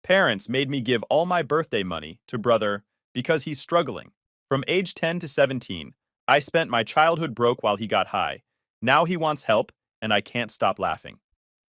Parents made me give all my birthday money to brother because he's struggling. From age 10 to 17, I spent my childhood broke while he got high. Now he wants help, and I can't stop laughing.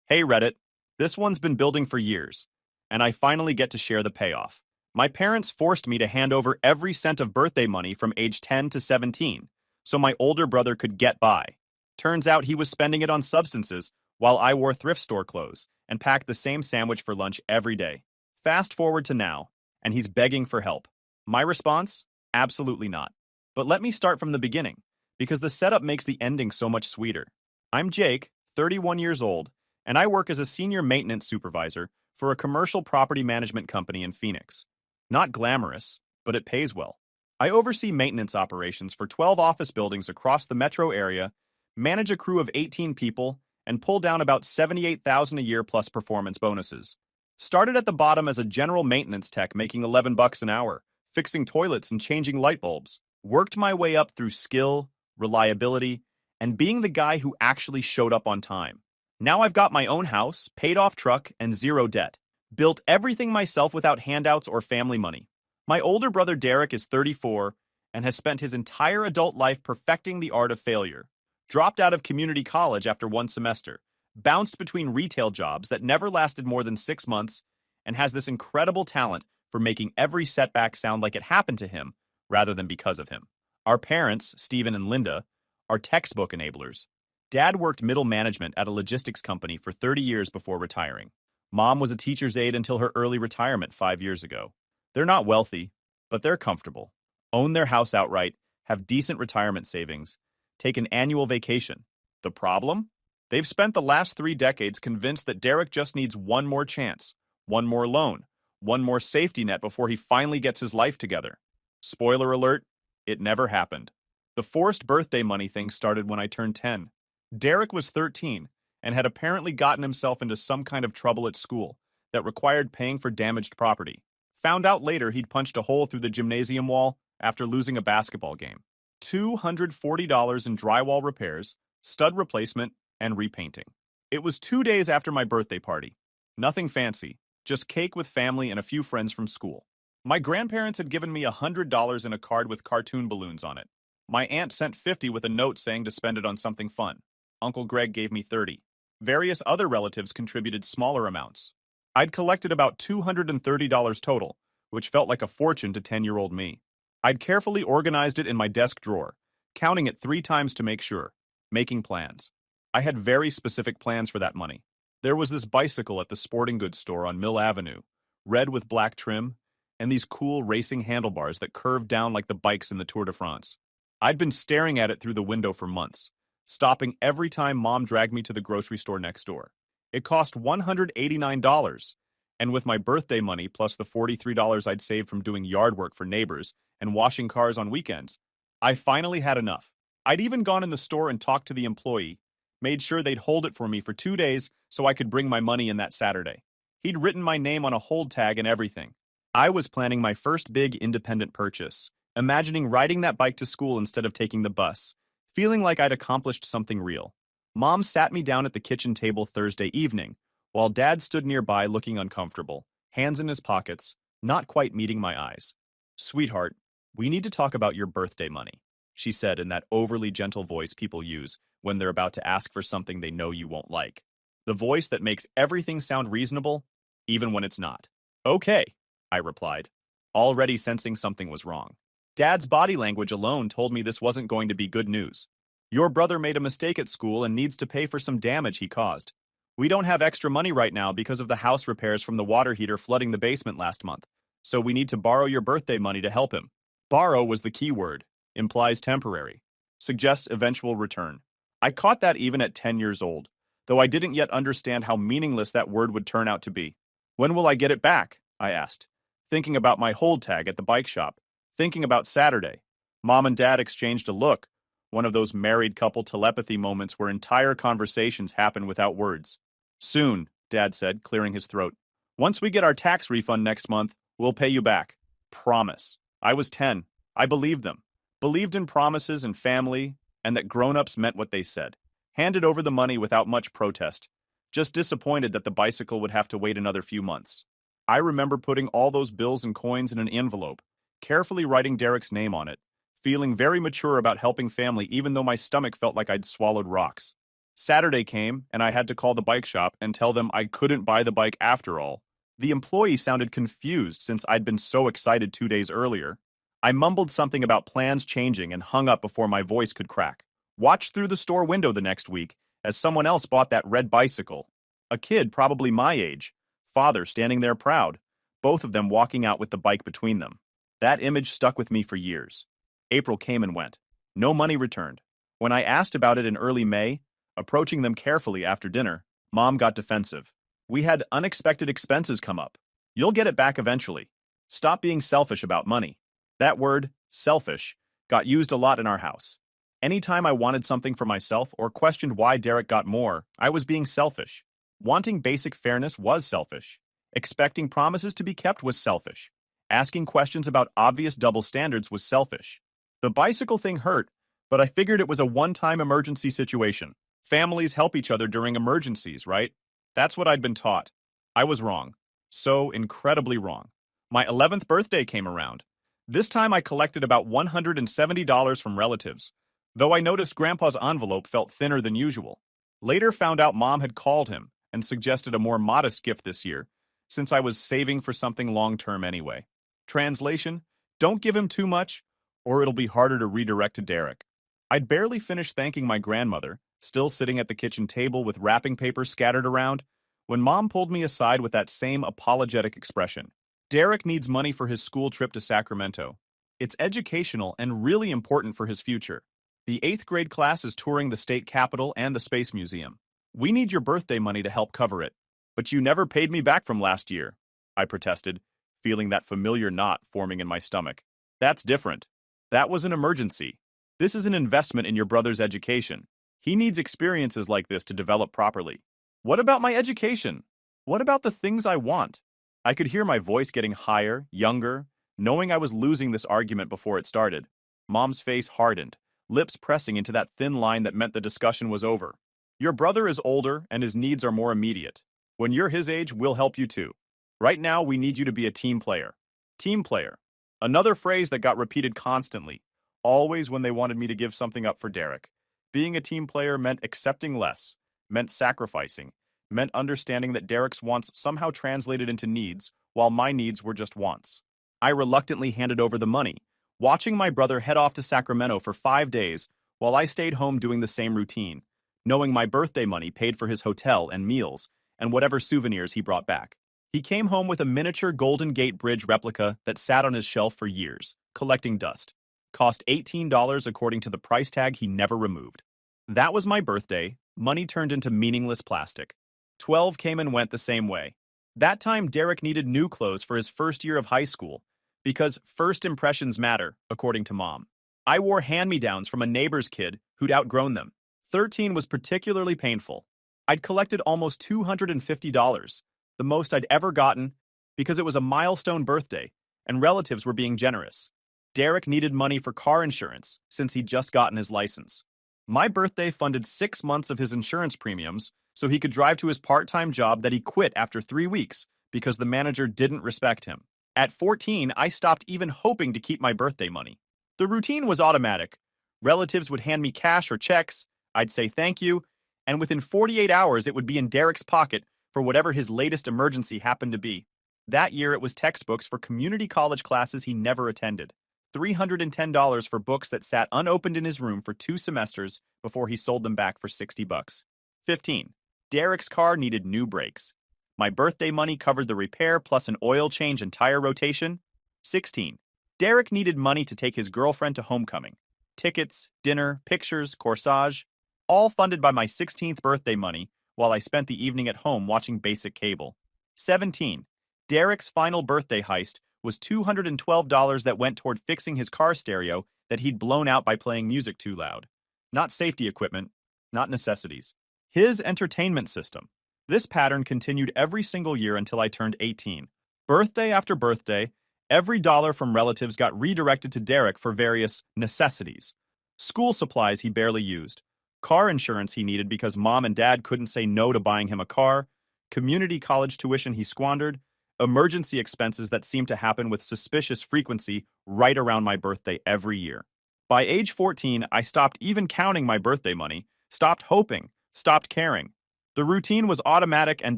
Hey Reddit, this one's been building for years, and I finally get to share the payoff. My parents forced me to hand over every cent of birthday money from age 10 to 17, so my older brother could get by. Turns out he was spending it on substances while I wore thrift store clothes and packed the same sandwich for lunch every day. Fast forward to now, and he's begging for help. My response? Absolutely not. But let me start from the beginning, because the setup makes the ending so much sweeter. I'm Jake, 31 years old, and I work as a senior maintenance supervisor for a commercial property management company in Phoenix. Not glamorous, but it pays well. I oversee maintenance operations for 12 office buildings across the metro area, manage a crew of 18 people, and pull down about $78,000 a year plus performance bonuses. Started at the bottom as a general maintenance tech making $11 an hour, fixing toilets and changing light bulbs. Worked my way up through skill, reliability, and being the guy who actually showed up on time. Now I've got my own house, paid off truck, and zero debt. Built everything myself without handouts or family money. My older brother Derek is 34 and has spent his entire adult life perfecting the art of failure. Dropped out of community college after one semester, bounced between retail jobs that never lasted more than 6 months, and has this incredible talent for making every setback sound like it happened to him rather than because of him. Our parents, Stephen and Linda, are textbook enablers. Dad worked middle management at a logistics company for 30 years before retiring. Mom was a teacher's aide until her early retirement 5 years ago. They're not wealthy, but they're comfortable. Own their house outright, have decent retirement savings, take an annual vacation. The problem? They've spent the last 3 decades convinced that Derek just needs one more chance, one more loan, one more safety net before he finally gets his life together. Spoiler alert, it never happened. The forced birthday money thing started when I turned 10. Derek was 13 and had apparently gotten himself into some kind of trouble at school that required paying for damaged property. Found out later he'd punched a hole through the gymnasium wall after losing a basketball game. $240 in drywall repairs, stud replacement, and repainting. It was 2 days after my birthday party. Nothing fancy, just cake with family and a few friends from school. My grandparents had given me $100 in a card with cartoon balloons on it. My aunt sent $50 with a note saying to spend it on something fun. Uncle Greg gave me $30. Various other relatives contributed smaller amounts. I'd collected about $230 total, which felt like a fortune to 10-year-old me. I'd carefully organized it in my desk drawer, counting it 3 times to make sure, making plans. I had very specific plans for that money. There was this bicycle at the sporting goods store on Mill Avenue, red with black trim, and these cool racing handlebars that curved down like the bikes in the Tour de France. I'd been staring at it through the window for months, stopping every time Mom dragged me to the grocery store next door. It cost $189, and with my birthday money plus the $43 I'd saved from doing yard work for neighbors and washing cars on weekends, I finally had enough. I'd even gone in the store and talked to the employee, made sure they'd hold it for me for 2 days so I could bring my money in that Saturday. He'd written my name on a hold tag and everything. I was planning my first big independent purchase, imagining riding that bike to school instead of taking the bus, feeling like I'd accomplished something real. Mom sat me down at the kitchen table Thursday evening, while Dad stood nearby looking uncomfortable, hands in his pockets, not quite meeting my eyes. "Sweetheart, we need to talk about your birthday money," she said in that overly gentle voice people use when they're about to ask for something they know you won't like. The voice that makes everything sound reasonable, even when it's not. "Okay," I replied, already sensing something was wrong. Dad's body language alone told me this wasn't going to be good news. "Your brother made a mistake at school and needs to pay for some damage he caused. We don't have extra money right now because of the house repairs from the water heater flooding the basement last month, so we need to borrow your birthday money to help him." Borrow was the key word, implies temporary, suggests eventual return. I caught that even at 10 years old, though I didn't yet understand how meaningless that word would turn out to be. "When will I get it back?" I asked, thinking about my hold tag at the bike shop, thinking about Saturday. Mom and Dad exchanged a look, one of those married couple telepathy moments where entire conversations happen without words. "Soon," Dad said, clearing his throat. "Once we get our tax refund next month, we'll pay you back. Promise." I was 10. I believed them. Believed in promises and family, and that grown-ups meant what they said. Handed over the money without much protest. Just disappointed that the bicycle would have to wait another few months. I remember putting all those bills and coins in an envelope, carefully writing Derek's name on it, feeling very mature about helping family even though my stomach felt like I'd swallowed rocks. Saturday came, and I had to call the bike shop and tell them I couldn't buy the bike after all. The employee sounded confused since I'd been so excited 2 days earlier. I mumbled something about plans changing and hung up before my voice could crack. Watched through the store window the next week as someone else bought that red bicycle. A kid probably my age, father standing there proud, both of them walking out with the bike between them. That image stuck with me for years. April came and went. No money returned. When I asked about it in early May, approaching them carefully after dinner, Mom got defensive. We had unexpected expenses come up. You'll get it back eventually. Stop being selfish about money. That word, selfish, got used a lot in our house. Anytime I wanted something for myself or questioned why Derek got more, I was being selfish. Wanting basic fairness was selfish. Expecting promises to be kept was selfish. Asking questions about obvious double standards was selfish. The bicycle thing hurt, but I figured it was a one-time emergency situation. Families help each other during emergencies, right? That's what I'd been taught. I was wrong. So incredibly wrong. My 11th birthday came around. This time I collected about $170 from relatives, though I noticed Grandpa's envelope felt thinner than usual. Later found out Mom had called him and suggested a more modest gift this year, since I was saving for something long-term anyway. Translation: don't give him too much, or it'll be harder to redirect to Derek. I'd barely finished thanking my grandmother, still sitting at the kitchen table with wrapping paper scattered around, when Mom pulled me aside with that same apologetic expression. Derek needs money for his school trip to Sacramento. It's educational and really important for his future. The 8th grade class is touring the state capitol and the Space Museum. We need your birthday money to help cover it. But you never paid me back from last year, I protested, feeling that familiar knot forming in my stomach. That's different. That was an emergency. This is an investment in your brother's education. He needs experiences like this to develop properly. What about my education? What about the things I want? I could hear my voice getting higher, younger, knowing I was losing this argument before it started. Mom's face hardened, lips pressing into that thin line that meant the discussion was over. Your brother is older and his needs are more immediate. When you're his age, we'll help you too. Right now, we need you to be a team player. Team player. Another phrase that got repeated constantly, always when they wanted me to give something up for Derek. Being a team player meant accepting less, meant sacrificing, meant understanding that Derek's wants somehow translated into needs, while my needs were just wants. I reluctantly handed over the money, watching my brother head off to Sacramento for 5 days while I stayed home doing the same routine, knowing my birthday money paid for his hotel and meals and whatever souvenirs he brought back. He came home with a miniature Golden Gate Bridge replica that sat on his shelf for years, collecting dust. Cost $18 according to the price tag he never removed. That was my birthday. Money turned into meaningless plastic. 12 came and went the same way. That time, Derek needed new clothes for his first year of high school, because first impressions matter, according to Mom. I wore hand-me-downs from a neighbor's kid who'd outgrown them. 13 was particularly painful. I'd collected almost $250, the most I'd ever gotten, because it was a milestone birthday, and relatives were being generous. Derek needed money for car insurance, since he'd just gotten his license. My birthday funded 6 months of his insurance premiums, so he could drive to his part-time job that he quit after 3 weeks because the manager didn't respect him. At 14, I stopped even hoping to keep my birthday money. The routine was automatic. Relatives would hand me cash or checks, I'd say thank you, and within 48 hours it would be in Derek's pocket for whatever his latest emergency happened to be. That year it was textbooks for community college classes he never attended. $310 for books that sat unopened in his room for 2 semesters before he sold them back for $60. 15. Derek's car needed new brakes. My birthday money covered the repair plus an oil change and tire rotation. 16. Derek needed money to take his girlfriend to homecoming. Tickets, dinner, pictures, corsage, all funded by my 16th birthday money while I spent the evening at home watching basic cable. 17. Derek's final birthday heist was $212 that went toward fixing his car stereo that he'd blown out by playing music too loud. Not safety equipment, not necessities. His entertainment system. This pattern continued every single year until I turned 18. Birthday after birthday, every dollar from relatives got redirected to Derek for various necessities. School supplies he barely used. Car insurance he needed because Mom and Dad couldn't say no to buying him a car. Community college tuition he squandered. emergency expenses that seemed to happen with suspicious frequency right around my birthday every year. By age 14, I stopped even counting my birthday money, stopped hoping, stopped caring. The routine was automatic and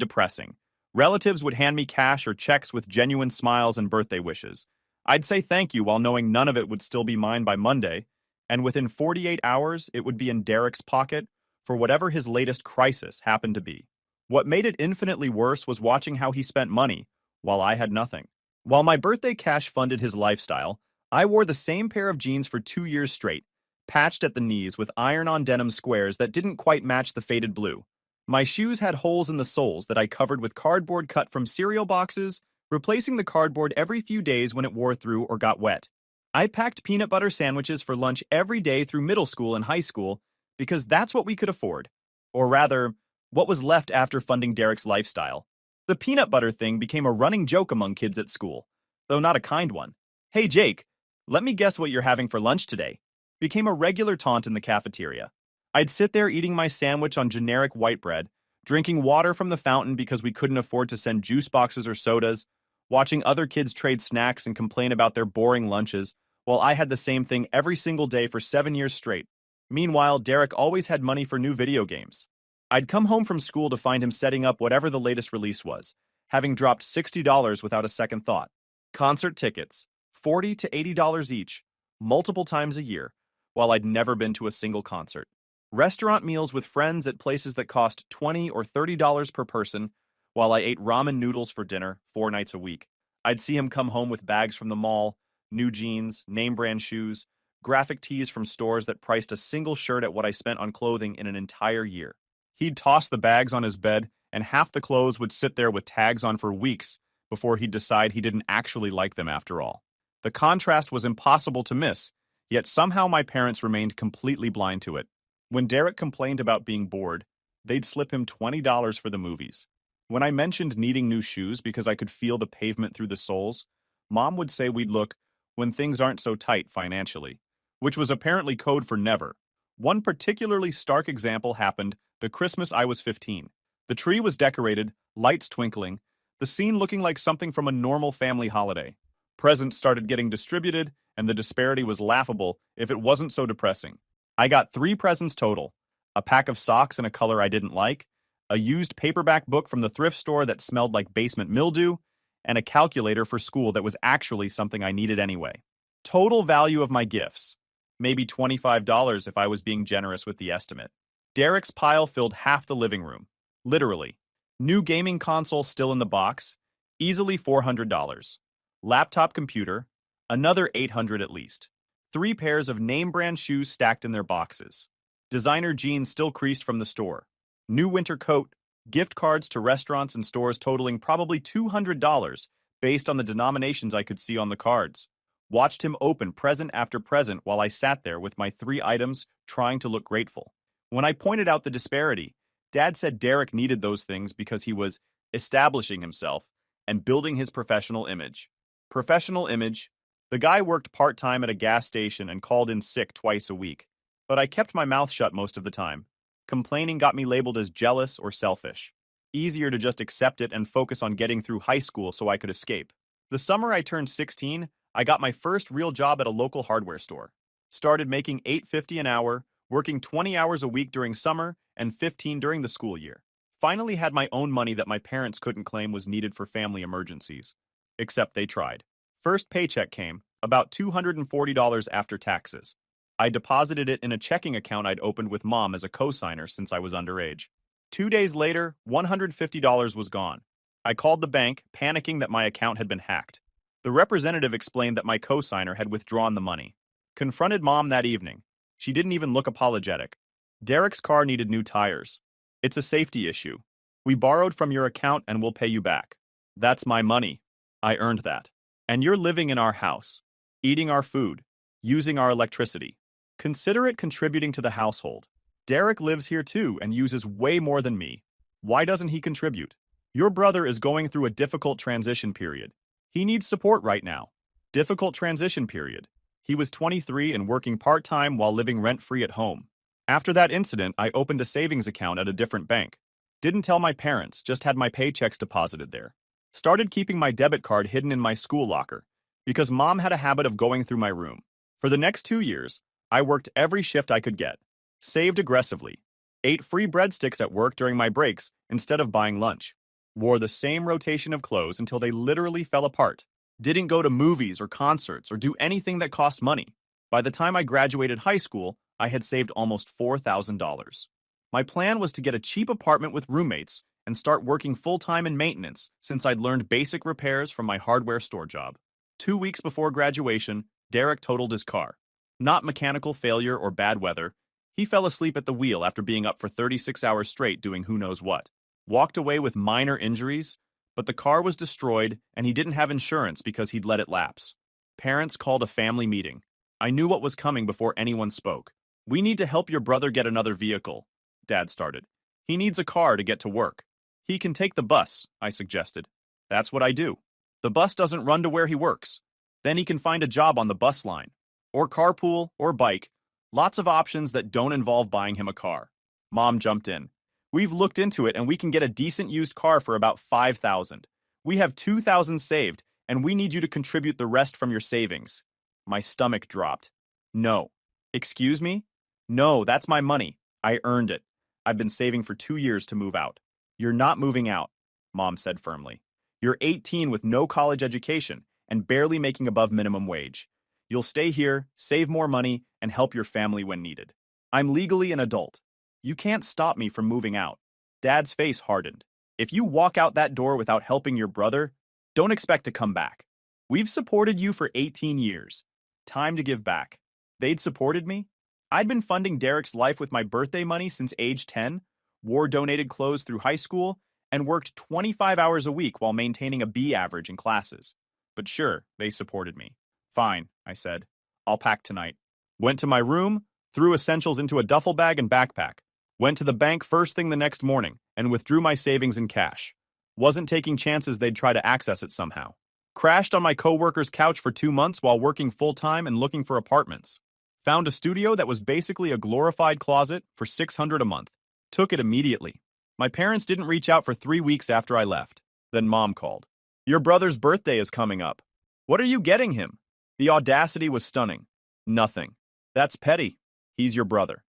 depressing. Relatives would hand me cash or checks with genuine smiles and birthday wishes. I'd say thank you while knowing none of it would still be mine by Monday, and within 48 hours, it would be in Derek's pocket for whatever his latest crisis happened to be. What made it infinitely worse was watching how he spent money, while I had nothing. While my birthday cash funded his lifestyle, I wore the same pair of jeans for 2 years straight, patched at the knees with iron-on denim squares that didn't quite match the faded blue. My shoes had holes in the soles that I covered with cardboard cut from cereal boxes, replacing the cardboard every few days when it wore through or got wet. I packed peanut butter sandwiches for lunch every day through middle school and high school because that's what we could afford. Or rather, what was left after funding Derek's lifestyle. The peanut butter thing became a running joke among kids at school, though not a kind one. "Hey Jake, let me guess what you're having for lunch today," became a regular taunt in the cafeteria. I'd sit there eating my sandwich on generic white bread, drinking water from the fountain because we couldn't afford to send juice boxes or sodas, watching other kids trade snacks and complain about their boring lunches, while I had the same thing every single day for 7 years straight. Meanwhile, Derek always had money for new video games. I'd come home from school to find him setting up whatever the latest release was, having dropped $60 without a second thought. Concert tickets, $40 to $80 each, multiple times a year, while I'd never been to a single concert. Restaurant meals with friends at places that cost $20 or $30 per person, while I ate ramen noodles for dinner 4 nights a week. I'd see him come home with bags from the mall, new jeans, name-brand shoes, graphic tees from stores that priced a single shirt at what I spent on clothing in an entire year. He'd toss the bags on his bed, and half the clothes would sit there with tags on for weeks before he'd decide he didn't actually like them after all. The contrast was impossible to miss, yet somehow my parents remained completely blind to it. When Derek complained about being bored, they'd slip him $20 for the movies. When I mentioned needing new shoes because I could feel the pavement through the soles, Mom would say we'd look when things aren't so tight financially, which was apparently code for never. One particularly stark example happened the Christmas I was 15. The tree was decorated, lights twinkling, the scene looking like something from a normal family holiday. Presents started getting distributed, and the disparity was laughable if it wasn't so depressing. I got 3 presents total: a pack of socks in a color I didn't like, a used paperback book from the thrift store that smelled like basement mildew, and a calculator for school that was actually something I needed anyway. Total value of my gifts: maybe $25 if I was being generous with the estimate. Derek's pile filled half the living room. Literally. New gaming console still in the box, easily $400. Laptop computer, another $800 at least. 3 pairs of name-brand shoes stacked in their boxes. Designer jeans still creased from the store. New winter coat, gift cards to restaurants and stores totaling probably $200 based on the denominations I could see on the cards. Watched him open present after present while I sat there with my 3 items trying to look grateful. When I pointed out the disparity, Dad said Derek needed those things because he was establishing himself and building his professional image. Professional image? The guy worked part-time at a gas station and called in sick twice a week. But I kept my mouth shut most of the time. Complaining got me labeled as jealous or selfish. Easier to just accept it and focus on getting through high school so I could escape. The summer I turned 16, I got my first real job at a local hardware store. Started making $8.50 an hour, working 20 hours a week during summer and 15 during the school year. Finally had my own money that my parents couldn't claim was needed for family emergencies. Except they tried. First paycheck came, about $240 after taxes. I deposited it in a checking account I'd opened with Mom as a cosigner since I was underage. 2 days later, $150 was gone. I called the bank, panicking that my account had been hacked. The representative explained that my cosigner had withdrawn the money. Confronted Mom that evening. She didn't even look apologetic. Derek's car needed new tires. It's a safety issue. We borrowed from your account and we'll pay you back. That's my money. I earned that. And you're living in our house, eating our food, using our electricity. Consider it contributing to the household. Derek lives here too and uses way more than me. Why doesn't he contribute? Your brother is going through a difficult transition period. He needs support right now. Difficult transition period. He was 23 and working part-time while living rent-free at home. After that incident, I opened a savings account at a different bank. Didn't tell my parents, just had my paychecks deposited there. Started keeping my debit card hidden in my school locker because mom had a habit of going through my room. For the next 2 years, I worked every shift I could get, saved aggressively, ate free breadsticks at work during my breaks instead of buying lunch, wore the same rotation of clothes until they literally fell apart, didn't go to movies or concerts or do anything that cost money. By the time I graduated high school, I had saved almost $4,000. My plan was to get a cheap apartment with roommates and start working full-time in maintenance since I'd learned basic repairs from my hardware store job. 2 weeks before graduation, Derek totaled his car. Not mechanical failure or bad weather. He fell asleep at the wheel after being up for 36 hours straight doing who knows what. Walked away with minor injuries, but the car was destroyed and he didn't have insurance because he'd let it lapse. Parents called a family meeting. I knew what was coming before anyone spoke. "We need to help your brother get another vehicle," Dad started. "He needs a car to get to work." "He can take the bus," I suggested. "That's what I do. The bus doesn't run to where he works. Then he can find a job on the bus line. Or carpool, or bike. Lots of options that don't involve buying him a car." Mom jumped in. "We've looked into it and we can get a decent used car for about $5,000. We have $2,000 saved and we need you to contribute the rest from your savings." My stomach dropped. "No." "Excuse me?" "No, that's my money. I earned it. I've been saving for 2 years to move out." "You're not moving out," Mom said firmly. "You're 18 with no college education and barely making above minimum wage. You'll stay here, save more money, and help your family when needed. I'm legally an adult. You can't stop me from moving out." Dad's face hardened. "If you walk out that door without helping your brother, don't expect to come back. We've supported you for 18 years. Time to give back." They'd supported me? I'd been funding Derek's life with my birthday money since age 10, wore donated clothes through high school, and worked 25 hours a week while maintaining a B average in classes. But sure, they supported me. "Fine," I said. "I'll pack tonight." Went to my room, threw essentials into a duffel bag and backpack. Went to the bank first thing the next morning and withdrew my savings in cash. Wasn't taking chances they'd try to access it somehow. Crashed on my coworker's couch for 2 months while working full-time and looking for apartments. Found a studio that was basically a glorified closet for $600 a month. Took it immediately. My parents didn't reach out for 3 weeks after I left. Then Mom called. "Your brother's birthday is coming up. What are you getting him?" The audacity was stunning. "Nothing. That's petty. He's your brother."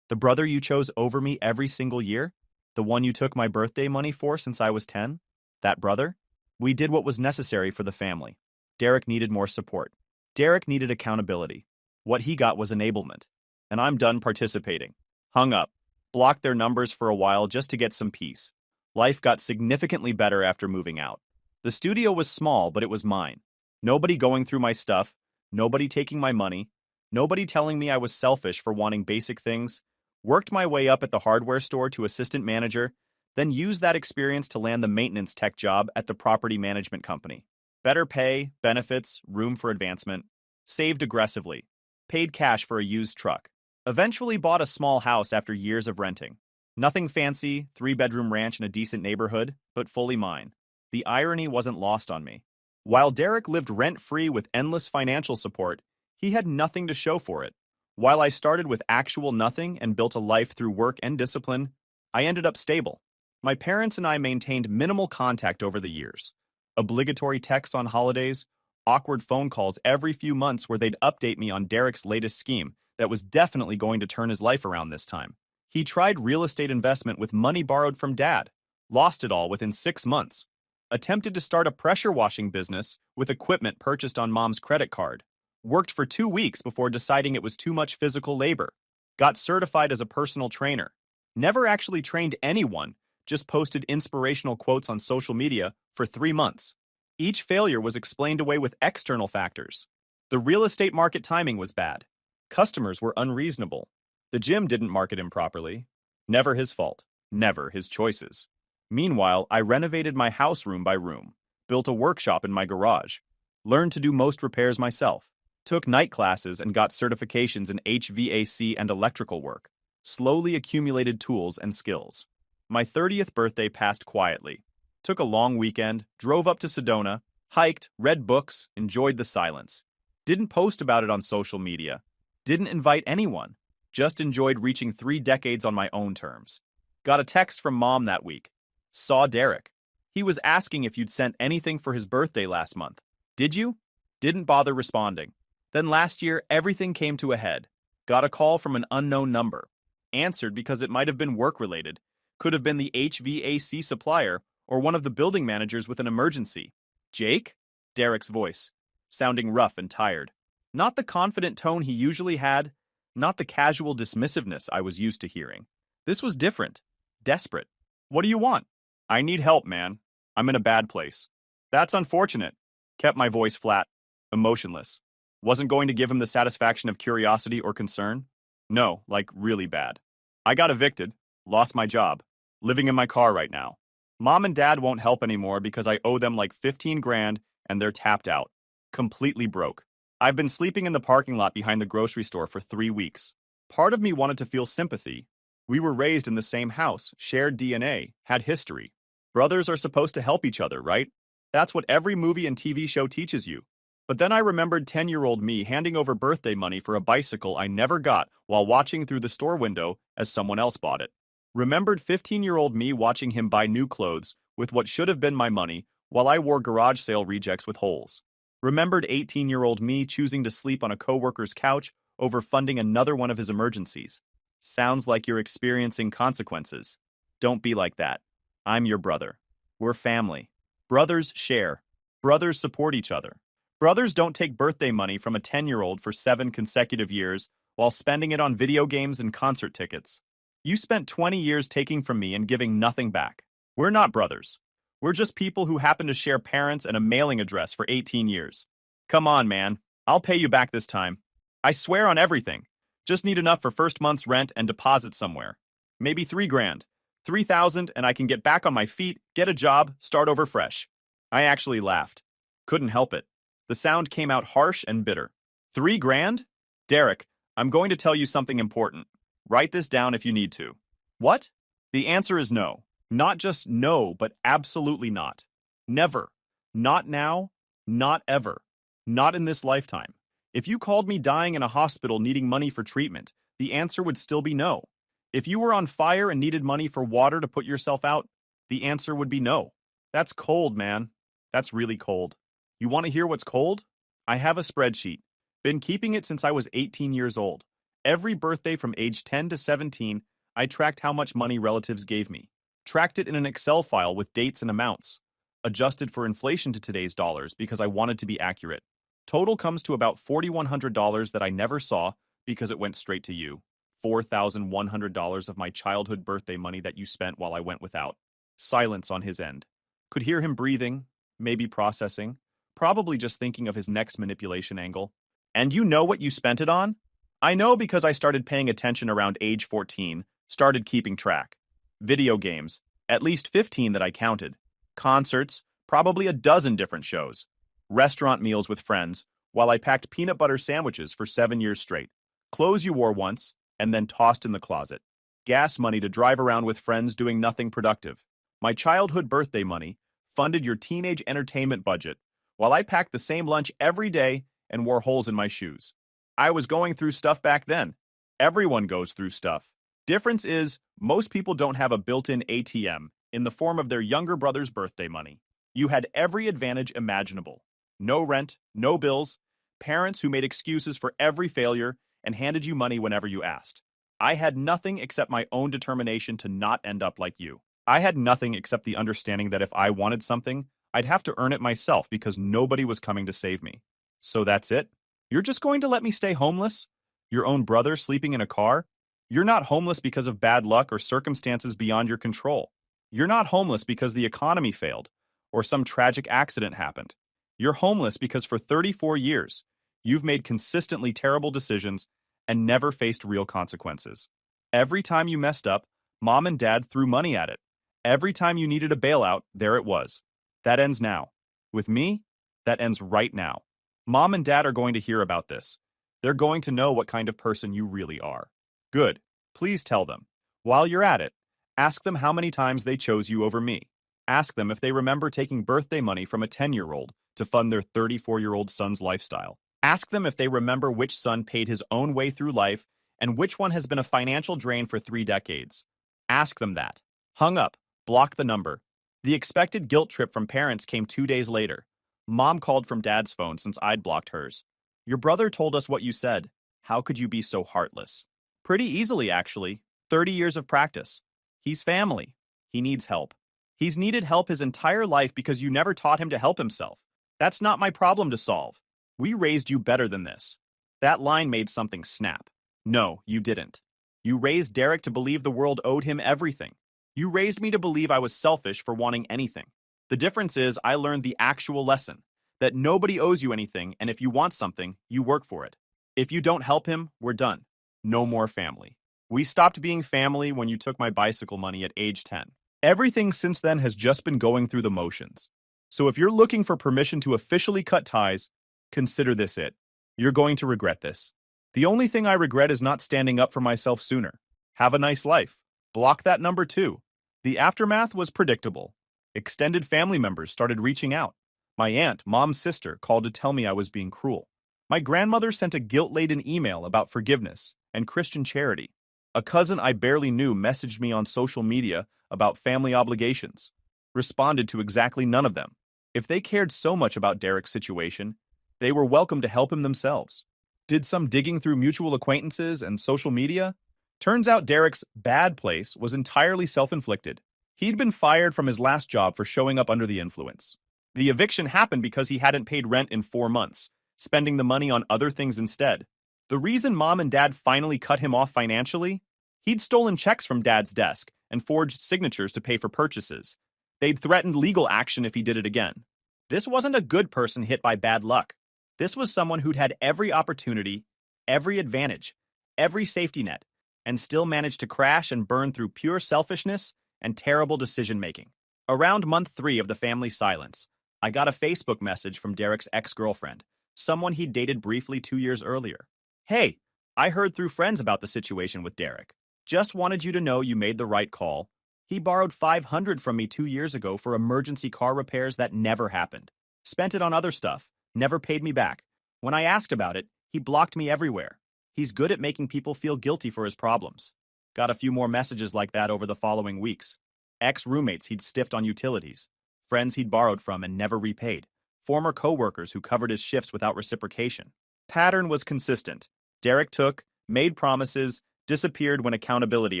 "The brother you chose over me every single year? The one you took my birthday money for since I was 10? That brother?" We did what was necessary for the family. Derek needed more support. Derek needed accountability. What he got was enablement. And I'm done participating. Hung up. Blocked their numbers for a while just to get some peace. Life got significantly better after moving out. The studio was small, but it was mine. Nobody going through my stuff. Nobody taking my money. Nobody telling me I was selfish for wanting basic things. Worked my way up at the hardware store to assistant manager, then used that experience to land the maintenance tech job at the property management company. Better pay, benefits, room for advancement. Saved aggressively. Paid cash for a used truck. Eventually bought a small house after years of renting. Nothing fancy, 3-bedroom ranch in a decent neighborhood, but fully mine. The irony wasn't lost on me. While Derek lived rent-free with endless financial support, he had nothing to show for it. While I started with actual nothing and built a life through work and discipline, I ended up stable. My parents and I maintained minimal contact over the years. Obligatory texts on holidays, awkward phone calls every few months where they'd update me on Derek's latest scheme that was definitely going to turn his life around this time. He tried real estate investment with money borrowed from Dad, lost it all within 6 months. Attempted to start a pressure washing business with equipment purchased on Mom's credit card. Worked for 2 weeks before deciding it was too much physical labor. Got certified as a personal trainer. Never actually trained anyone, just posted inspirational quotes on social media for 3 months. Each failure was explained away with external factors. The real estate market timing was bad. Customers were unreasonable. The gym didn't market him properly. Never his fault. Never his choices. Meanwhile, I renovated my house room by room, built a workshop in my garage, learned to do most repairs myself, took night classes and got certifications in HVAC and electrical work, slowly accumulated tools and skills. My 30th birthday passed quietly. Took a long weekend, drove up to Sedona, hiked, read books, enjoyed the silence. Didn't post about it on social media. Didn't invite anyone. Just enjoyed reaching 3 decades on my own terms. Got a text from Mom that week. Saw Derek. He was asking if you'd sent anything for his birthday last month. Did you? Didn't bother responding. Then last year, everything came to a head. Got a call from an unknown number. Answered because it might have been work-related. Could have been the HVAC supplier or one of the building managers with an emergency. Jake? Derek's voice, sounding rough and tired. Not the confident tone he usually had, not the casual dismissiveness I was used to hearing. This was different. Desperate. What do you want? I need help, man. I'm in a bad place. That's unfortunate. Kept my voice flat, emotionless. Wasn't going to give him the satisfaction of curiosity or concern. No, like really bad. I got evicted, lost my job, living in my car right now. Mom and Dad won't help anymore because I owe them like 15 grand and they're tapped out. Completely broke. I've been sleeping in the parking lot behind the grocery store for 3 weeks. Part of me wanted to feel sympathy. We were raised in the same house, shared DNA, had history. Brothers are supposed to help each other, right? That's what every movie and TV show teaches you. But then I remembered 10-year-old me handing over birthday money for a bicycle I never got while watching through the store window as someone else bought it. Remembered 15-year-old me watching him buy new clothes with what should have been my money while I wore garage sale rejects with holes. Remembered 18-year-old me choosing to sleep on a coworker's couch over funding another one of his emergencies. Sounds like you're experiencing consequences. Don't be like that. I'm your brother. We're family. Brothers share. Brothers support each other. Brothers don't take birthday money from a 10-year-old for 7 consecutive years while spending it on video games and concert tickets. You spent 20 years taking from me and giving nothing back. We're not brothers. We're just people who happen to share parents and a mailing address for 18 years. Come on, man. I'll pay you back this time. I swear on everything. Just need enough for first month's rent and deposit somewhere. Maybe 3 grand. 3,000 and I can get back on my feet, get a job, start over fresh. I actually laughed. Couldn't help it. The sound came out harsh and bitter. 3 grand? Derek, I'm going to tell you something important. Write this down if you need to. What? The answer is no. Not just no, but absolutely not. Never. Not now. Not ever. Not in this lifetime. If you called me dying in a hospital needing money for treatment, the answer would still be no. If you were on fire and needed money for water to put yourself out, the answer would be no. That's cold, man. That's really cold. You want to hear what's cold? I have a spreadsheet. Been keeping it since I was 18 years old. Every birthday from age 10 to 17, I tracked how much money relatives gave me. Tracked it in an Excel file with dates and amounts. Adjusted for inflation to today's dollars because I wanted to be accurate. Total comes to about $4,100 that I never saw because it went straight to you. $4,100 of my childhood birthday money that you spent while I went without. Silence on his end. Could hear him breathing, maybe processing, probably just thinking of his next manipulation angle. And you know what you spent it on? I know because I started paying attention around age 14, started keeping track. Video games, at least 15 that I counted. Concerts, probably a dozen different shows. Restaurant meals with friends, while I packed peanut butter sandwiches for 7 years straight. Clothes you wore once, and then tossed in the closet. Gas money to drive around with friends doing nothing productive. My childhood birthday money funded your teenage entertainment budget, while I packed the same lunch every day and wore holes in my shoes. I was going through stuff back then. Everyone goes through stuff. Difference is, most people don't have a built-in ATM in the form of their younger brother's birthday money. You had every advantage imaginable. No rent, no bills, parents who made excuses for every failure and handed you money whenever you asked. I had nothing except my own determination to not end up like you. I had nothing except the understanding that if I wanted something, I'd have to earn it myself because nobody was coming to save me. So that's it? You're just going to let me stay homeless? Your own brother sleeping in a car? You're not homeless because of bad luck or circumstances beyond your control. You're not homeless because the economy failed or some tragic accident happened. You're homeless because for 34 years, you've made consistently terrible decisions and never faced real consequences. Every time you messed up, mom and dad threw money at it. Every time you needed a bailout, there it was. That ends now. With me, that ends right now. Mom and dad are going to hear about this. They're going to know what kind of person you really are. Good. Please tell them. While you're at it, ask them how many times they chose you over me. Ask them if they remember taking birthday money from a 10-year-old to fund their 34-year-old son's lifestyle. Ask them if they remember which son paid his own way through life and which one has been a financial drain for 3 decades. Ask them that. Hung up. Block the number. The expected guilt trip from parents came 2 days later. Mom called from Dad's phone since I'd blocked hers. Your brother told us what you said. How could you be so heartless? Pretty easily, actually. 30 years of practice. He's family. He needs help. He's needed help his entire life because you never taught him to help himself. That's not my problem to solve. We raised you better than this. That line made something snap. No, you didn't. You raised Derek to believe the world owed him everything. You raised me to believe I was selfish for wanting anything. The difference is I learned the actual lesson, that nobody owes you anything, and if you want something, you work for it. If you don't help him, we're done. No more family. We stopped being family when you took my bicycle money at age 10. Everything since then has just been going through the motions. So if you're looking for permission to officially cut ties, consider this it. You're going to regret this. The only thing I regret is not standing up for myself sooner. Have a nice life. Block that number too. The aftermath was predictable. Extended family members started reaching out. My aunt, Mom's sister, called to tell me I was being cruel. My grandmother sent a guilt-laden email about forgiveness and Christian charity. A cousin I barely knew messaged me on social media about family obligations. Responded to exactly none of them. If they cared so much about Derek's situation, they were welcome to help him themselves. Did some digging through mutual acquaintances and social media? Turns out Derek's bad place was entirely self-inflicted. He'd been fired from his last job for showing up under the influence. The eviction happened because he hadn't paid rent in 4 months, spending the money on other things instead. The reason Mom and Dad finally cut him off financially? He'd stolen checks from Dad's desk and forged signatures to pay for purchases. They'd threatened legal action if he did it again. This wasn't a good person hit by bad luck. This was someone who'd had every opportunity, every advantage, every safety net, and still managed to crash and burn through pure selfishness and terrible decision-making. Around month 3 of the family silence, I got a Facebook message from Derek's ex-girlfriend, someone he'd dated briefly 2 years earlier. Hey, I heard through friends about the situation with Derek. Just wanted you to know you made the right call. He borrowed $500 from me 2 years ago for emergency car repairs that never happened. Spent it on other stuff, never paid me back. When I asked about it, he blocked me everywhere. He's good at making people feel guilty for his problems. Got a few more messages like that over the following weeks. Ex-roommates he'd stiffed on utilities. Friends he'd borrowed from and never repaid. Former co-workers who covered his shifts without reciprocation. Pattern was consistent. Derek took, made promises, disappeared when accountability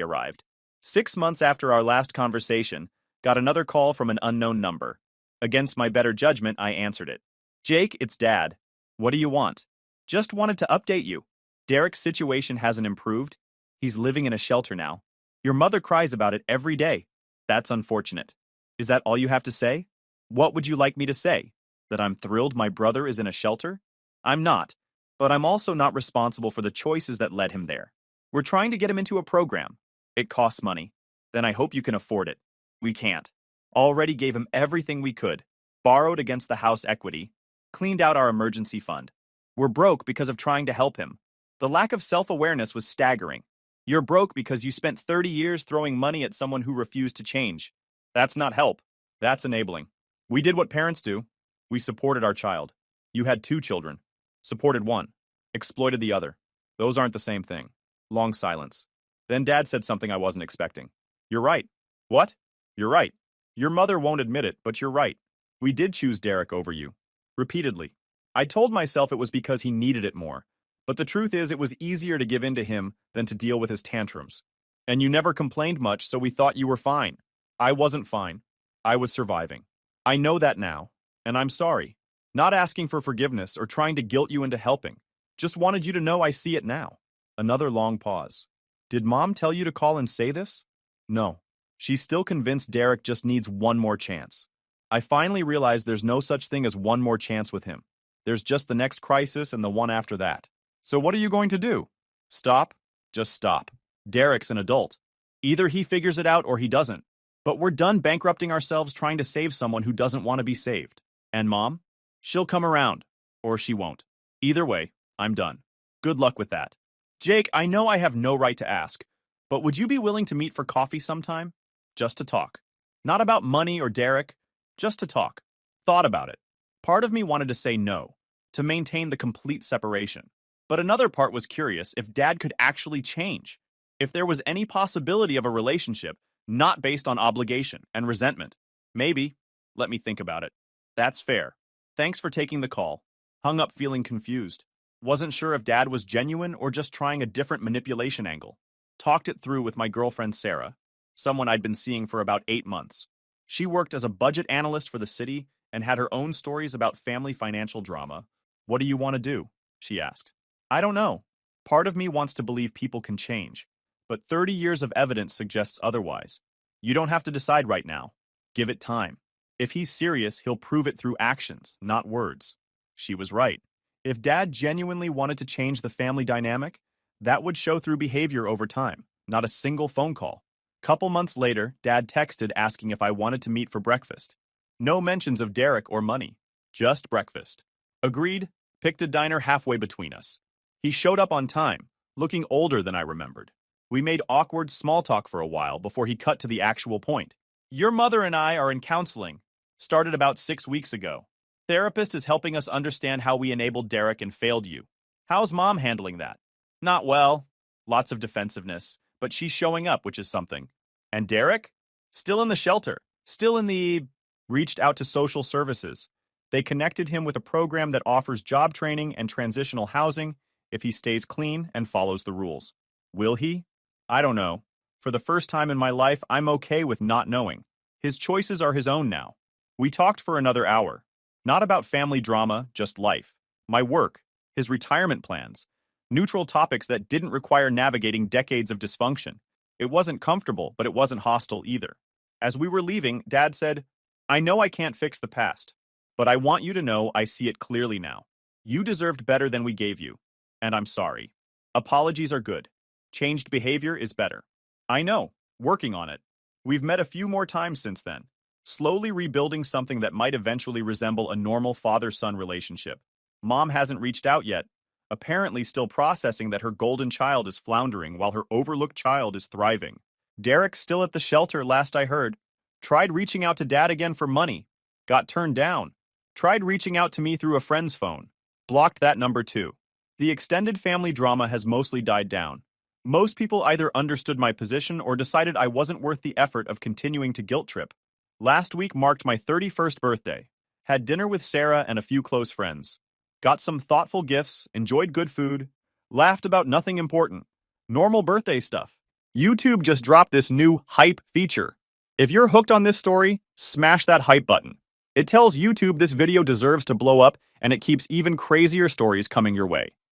arrived. 6 months after our last conversation, got another call from an unknown number. Against my better judgment, I answered it. Jake, it's Dad. What do you want? Just wanted to update you. Derek's situation hasn't improved. He's living in a shelter now. Your mother cries about it every day. That's unfortunate. Is that all you have to say? What would you like me to say? That I'm thrilled my brother is in a shelter? I'm not, but I'm also not responsible for the choices that led him there. We're trying to get him into a program. It costs money. Then I hope you can afford it. We can't. Already gave him everything we could. Borrowed against the house equity. Cleaned out our emergency fund. We're broke because of trying to help him. The lack of self-awareness was staggering. You're broke because you spent 30 years throwing money at someone who refused to change. That's not help. That's enabling. We did what parents do. We supported our child. You had 2 children. Supported one. Exploited the other. Those aren't the same thing. Long silence. Then Dad said something I wasn't expecting. You're right. What? You're right. Your mother won't admit it, but you're right. We did choose Derek over you. Repeatedly. I told myself it was because he needed it more. But the truth is it was easier to give in to him than to deal with his tantrums. And you never complained much, so we thought you were fine. I wasn't fine. I was surviving. I know that now, and I'm sorry. Not asking for forgiveness or trying to guilt you into helping. Just wanted you to know I see it now. Another long pause. Did Mom tell you to call and say this? No. She's still convinced Derek just needs one more chance. I finally realized there's no such thing as one more chance with him. There's just the next crisis and the one after that. So what are you going to do? Stop? Just stop. Derek's an adult. Either he figures it out or he doesn't. But we're done bankrupting ourselves trying to save someone who doesn't want to be saved. And Mom? She'll come around. Or she won't. Either way, I'm done. Good luck with that. Jake, I know I have no right to ask, but would you be willing to meet for coffee sometime? Just to talk. Not about money or Derek, just to talk. Thought about it. Part of me wanted to say no, to maintain the complete separation. But another part was curious if Dad could actually change, if there was any possibility of a relationship not based on obligation and resentment. Maybe. Let me think about it. That's fair. Thanks for taking the call. Hung up feeling confused. Wasn't sure if Dad was genuine or just trying a different manipulation angle. Talked it through with my girlfriend Sarah, someone I'd been seeing for about 8 months. She worked as a budget analyst for the city and had her own stories about family financial drama. What do you want to do? She asked. I don't know. Part of me wants to believe people can change, but 30 years of evidence suggests otherwise. You don't have to decide right now. Give it time. If he's serious, he'll prove it through actions, not words. She was right. If Dad genuinely wanted to change the family dynamic, that would show through behavior over time, not a single phone call. Couple months later, Dad texted asking if I wanted to meet for breakfast. No mentions of Derek or money, just breakfast. Agreed, picked a diner halfway between us. He showed up on time, looking older than I remembered. We made awkward small talk for a while before he cut to the actual point. Your mother and I are in counseling. Started about 6 weeks ago. Therapist is helping us understand how we enabled Derek and failed you. How's Mom handling that? Not well. Lots of defensiveness, but she's showing up, which is something. And Derek? Still in the shelter. Still in the... Reached out to social services. They connected him with a program that offers job training and transitional housing if he stays clean and follows the rules. Will he? I don't know. For the first time in my life, I'm okay with not knowing. His choices are his own now. We talked for another hour. Not about family drama, just life. My work, his retirement plans. Neutral topics that didn't require navigating decades of dysfunction. It wasn't comfortable, but it wasn't hostile either. As we were leaving, Dad said, I know I can't fix the past, but I want you to know I see it clearly now. You deserved better than we gave you, and I'm sorry. Apologies are good. Changed behavior is better. I know, working on it. We've met a few more times since then, slowly rebuilding something that might eventually resemble a normal father-son relationship. Mom hasn't reached out yet, apparently still processing that her golden child is floundering while her overlooked child is thriving. Derek's still at the shelter last I heard. Tried reaching out to Dad again for money. Got turned down. Tried reaching out to me through a friend's phone. Blocked that number too. The extended family drama has mostly died down. Most people either understood my position or decided I wasn't worth the effort of continuing to guilt trip. Last week marked my 31st birthday. Had dinner with Sarah and a few close friends. Got some thoughtful gifts, enjoyed good food, laughed about nothing important. Normal birthday stuff. YouTube just dropped this new hype feature. If you're hooked on this story, smash that hype button. It tells YouTube this video deserves to blow up, and it keeps even crazier stories coming your way.